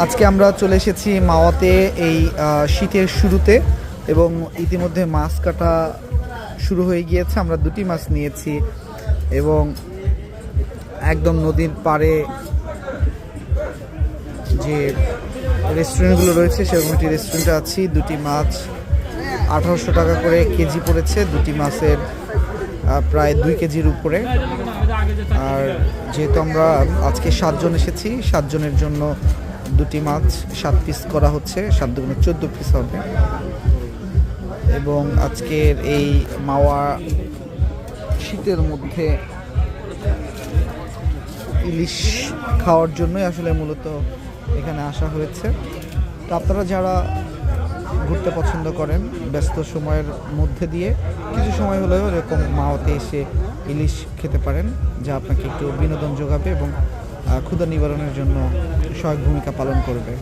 আজকে আমরা চলে এসেছি মাওয়াতে এই শীতের শুরুতে এবং ইতিমধ্যে মাছ কাটা শুরু হয়ে গিয়েছে। আমরা দুটি মাছ নিয়েছি এবং একদম নদীর পাড়ে যে রেস্টুরেন্টগুলো রয়েছে সেরকম একটি রেস্টুরেন্টে আছি। দুটি মাছ 1800 টাকা করে কেজি পড়েছে, দুটি মাছের প্রায় 2 কেজির উপরে। আর যেহেতু আমরা আজকে 7 জন এসেছি, 7 জনের জন্য দুটি মাছ 7 পিস করা হচ্ছে, 7 দুগুণে 14 পিস হবে। এবং আজকের এই মাওয়া শীতের মধ্যে ইলিশ খাওয়ার জন্যই আসলে মূলত এখানে আসা হয়েছে। তো আপনারা যারা ঘুরতে পছন্দ করেন ব্যস্ত সময়ের মধ্যে দিয়ে কিছু সময় হলেও এরকম মাওয়াতে এসে ইলিশ খেতে পারেন, যা আপনাকে একটু বিনোদন যোগাবে এবং ক্ষুধা নিবারণের জন্য সহায়ক ভূমিকা পালন করবে।